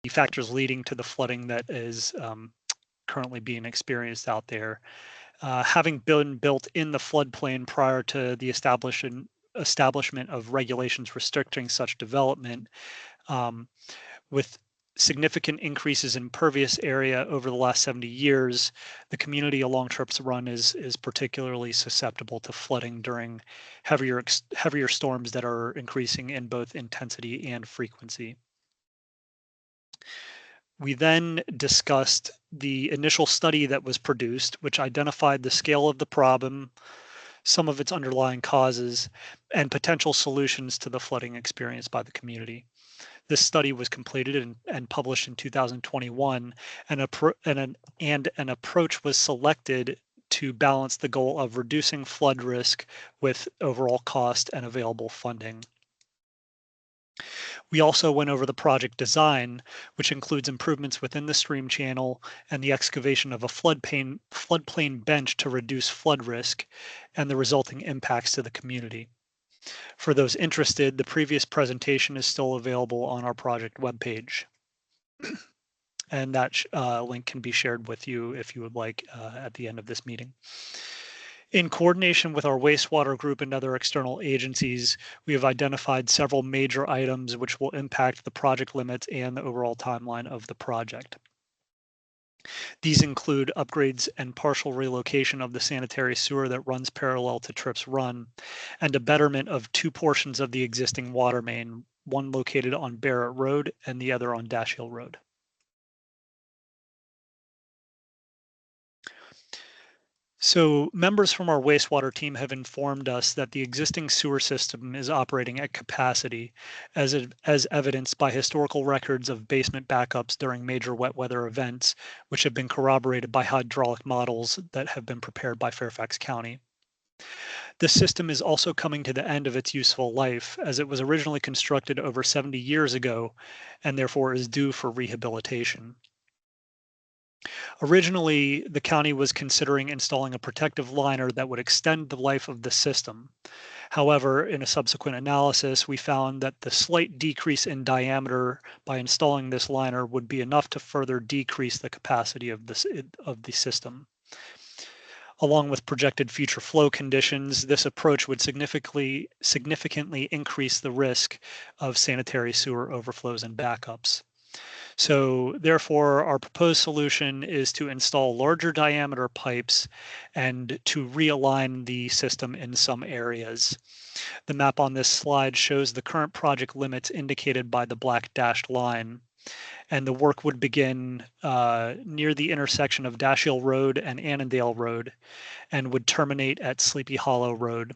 factors leading to the flooding that is currently being experienced out there. Having been built in the floodplain prior to the establishment of regulations restricting such development, with significant increases in impervious area over the last 70 years, the community along Trips Run is particularly susceptible to flooding during heavier storms that are increasing in both intensity and frequency. We then discussed the initial study that was produced, which identified the scale of the problem, some of its underlying causes, and potential solutions to the flooding experienced by the community. This study was completed and published in 2021, and an approach was selected to balance the goal of reducing flood risk with overall cost and available funding. We also went over the project design, which includes improvements within the stream channel and the excavation of a floodplain bench to reduce flood risk and the resulting impacts to the community. For those interested, the previous presentation is still available on our project webpage. And that link can be shared with you if you would like at the end of this meeting. In coordination with our wastewater group and other external agencies, we have identified several major items which will impact the project limits and the overall timeline of the project. These include upgrades and partial relocation of the sanitary sewer that runs parallel to Trips Run, and a betterment of two portions of the existing water main, one located on Barrett Road and the other on Dash Hill Road. So members from our wastewater team have informed us that the existing sewer system is operating at capacity, as evidenced by historical records of basement backups during major wet weather events, which have been corroborated by hydraulic models that have been prepared by Fairfax County. The system is also coming to the end of its useful life, as it was originally constructed over 70 years ago and therefore is due for rehabilitation. Originally, the county was considering installing a protective liner that would extend the life of the system. However, in a subsequent analysis, we found that the slight decrease in diameter by installing this liner would be enough to further decrease the capacity of the system. Along with projected future flow conditions, this approach would significantly increase the risk of sanitary sewer overflows and backups. So therefore, our proposed solution is to install larger diameter pipes and to realign the system in some areas. The map on this slide shows the current project limits indicated by the black dashed line, and the work would begin near the intersection of Dash Hill Road and Annandale Road and would terminate at Sleepy Hollow Road.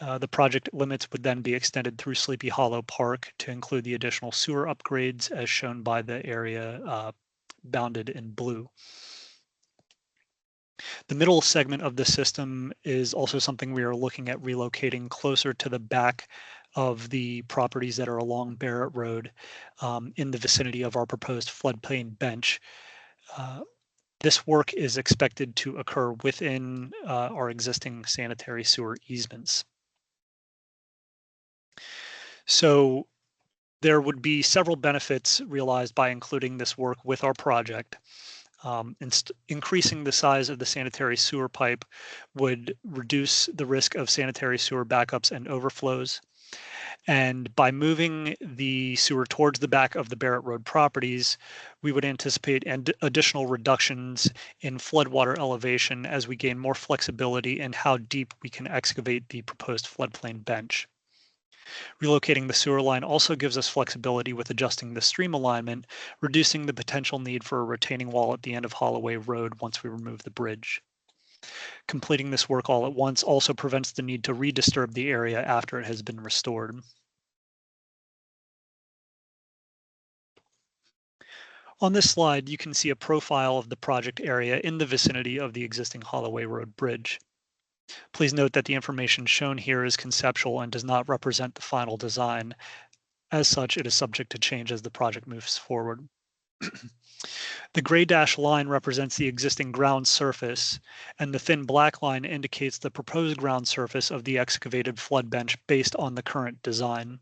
The project limits would then be extended through Sleepy Hollow Park to include the additional sewer upgrades as shown by the area bounded in blue. The middle segment of the system is also something we are looking at relocating closer to the back of the properties that are along Barrett Road in the vicinity of our proposed floodplain bench. This work is expected to occur within our existing sanitary sewer easements. So there would be several benefits realized by including this work with our project. Increasing the size of the sanitary sewer pipe would reduce the risk of sanitary sewer backups and overflows. And by moving the sewer towards the back of the Barrett Road properties, we would anticipate additional reductions in floodwater elevation as we gain more flexibility in how deep we can excavate the proposed floodplain bench. Relocating the sewer line also gives us flexibility with adjusting the stream alignment, reducing the potential need for a retaining wall at the end of Holloway Road once we remove the bridge. Completing this work all at once also prevents the need to redisturb the area after it has been restored. On this slide, you can see a profile of the project area in the vicinity of the existing Holloway Road bridge. Please note that the information shown here is conceptual and does not represent the final design. As such, it is subject to change as the project moves forward. The gray dashed line represents the existing ground surface, and the thin black line indicates the proposed ground surface of the excavated flood bench based on the current design.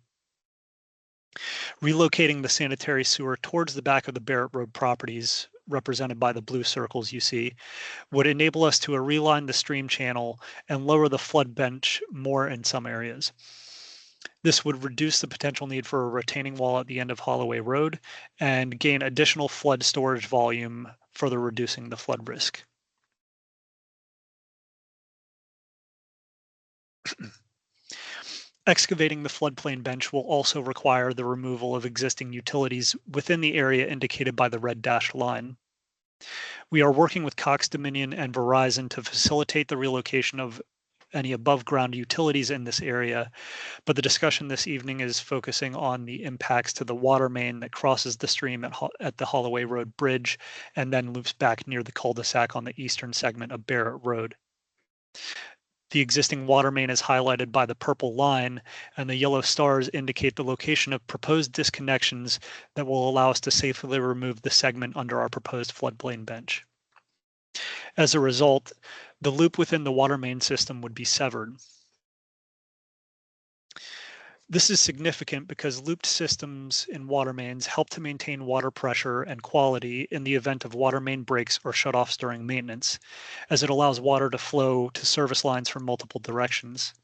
Relocating the sanitary sewer towards the back of the Barrett Road properties, represented by the blue circles you see, would enable us to realign the stream channel and lower the flood bench more in some areas. This would reduce the potential need for a retaining wall at the end of Holloway Road and gain additional flood storage volume, further reducing the flood risk. Excavating the floodplain bench will also require the removal of existing utilities within the area indicated by the red dashed line. We are working with Cox Dominion and Verizon to facilitate the relocation of any above ground utilities in this area, but the discussion this evening is focusing on the impacts to the water main that crosses the stream at the Holloway Road Bridge and then loops back near the cul-de-sac on the eastern segment of Barrett Road. The existing water main is highlighted by the purple line, and the yellow stars indicate the location of proposed disconnections that will allow us to safely remove the segment under our proposed floodplain bench. As a result, the loop within the water main system would be severed. This is significant because looped systems in water mains help to maintain water pressure and quality in the event of water main breaks or shutoffs during maintenance, as it allows water to flow to service lines from multiple directions.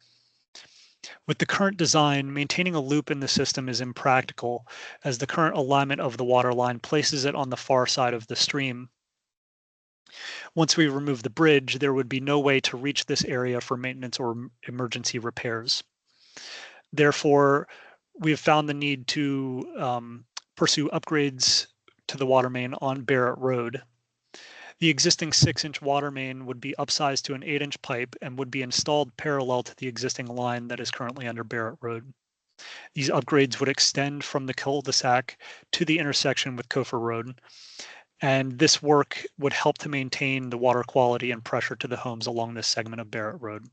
With the current design, maintaining a loop in the system is impractical, as the current alignment of the water line places it on the far side of the stream. Once we remove the bridge, there would be no way to reach this area for maintenance or emergency repairs. Therefore, we have found the need to pursue upgrades to the water main on Barrett Road. The existing 6-inch water main would be upsized to an 8-inch pipe and would be installed parallel to the existing line that is currently under Barrett Road. These upgrades would extend from the cul-de-sac to the intersection with Kofer Road, and this work would help to maintain the water quality and pressure to the homes along this segment of Barrett Road.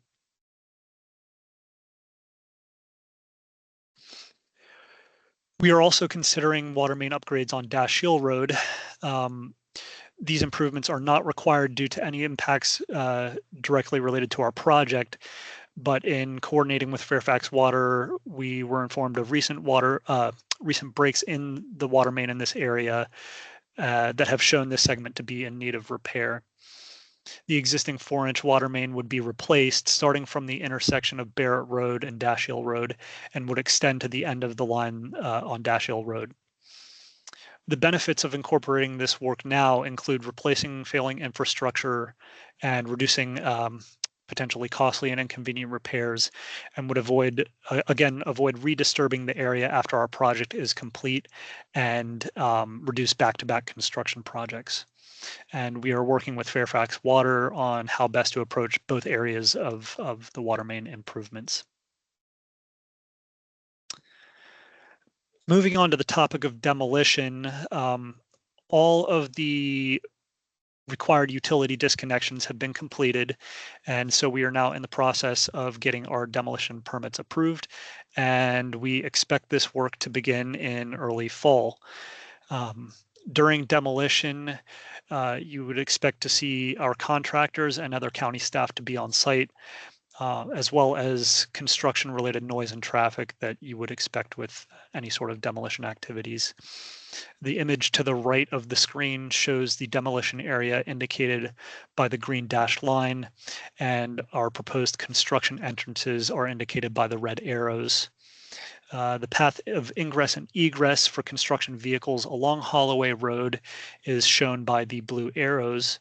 We are also considering water main upgrades on Dash Hill Road. These improvements are not required due to any impacts directly related to our project, but in coordinating with Fairfax Water, we were informed of recent breaks in the water main in this area that have shown this segment to be in need of repair. The existing 4-inch water main would be replaced starting from the intersection of Barrett Road and Dash Hill Road and would extend to the end of the line on Dash Hill Road. The benefits of incorporating this work now include replacing failing infrastructure and reducing potentially costly and inconvenient repairs, and would avoid redisturbing the area after our project is complete and reduce back-to-back construction projects. And we are working with Fairfax Water on how best to approach both areas of the water main improvements. Moving on to the topic of demolition, all of the required utility disconnections have been completed, and so we are now in the process of getting our demolition permits approved, and we expect this work to begin in early fall. During demolition, you would expect to see our contractors and other county staff to be on site, as well as construction-related noise and traffic that you would expect with any sort of demolition activities. The image to the right of the screen shows the demolition area indicated by the green dashed line, and our proposed construction entrances are indicated by the red arrows. The path of ingress and egress for construction vehicles along Holloway Road is shown by the blue arrows.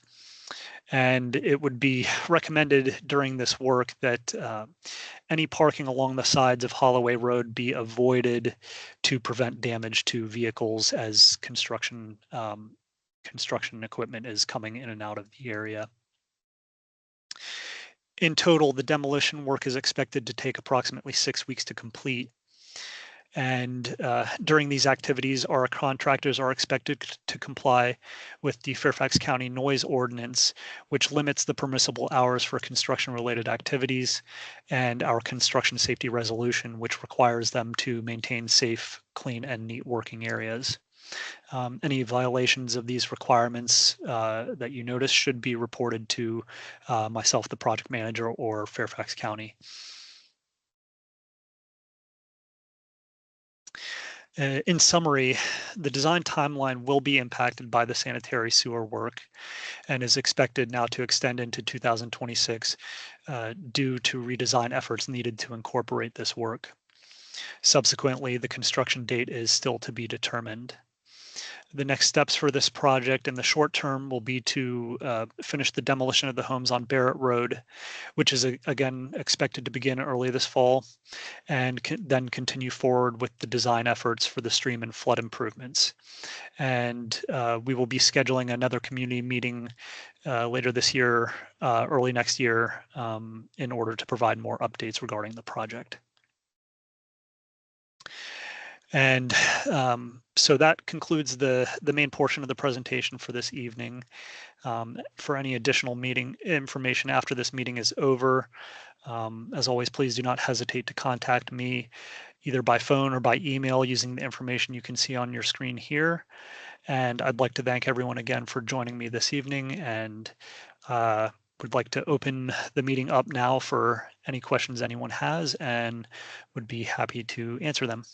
And it would be recommended during this work that any parking along the sides of Holloway Road be avoided to prevent damage to vehicles as construction equipment is coming in and out of the area. In total, the demolition work is expected to take approximately 6 weeks to complete. And during these activities, our contractors are expected to comply with the Fairfax County noise ordinance, which limits the permissible hours for construction-related activities, and our construction safety resolution, which requires them to maintain safe, clean, and neat working areas. Any violations of these requirements that you notice should be reported to myself, the project manager, or Fairfax County. In summary, the design timeline will be impacted by the sanitary sewer work and is expected now to extend into 2026 due to redesign efforts needed to incorporate this work. Subsequently, the construction date is still to be determined. The next steps for this project in the short term will be to finish the demolition of the homes on Barrett Road, which is again expected to begin early this fall, and then continue forward with the design efforts for the stream and flood improvements. And we will be scheduling another community meeting later this year, early next year, in order to provide more updates regarding the project. And so that concludes the main portion of the presentation for this evening. For any additional meeting information after this meeting is over, as always, please do not hesitate to contact me either by phone or by email using the information you can see on your screen here. And I'd like to thank everyone again for joining me this evening, and would like to open the meeting up now for any questions anyone has, and would be happy to answer them.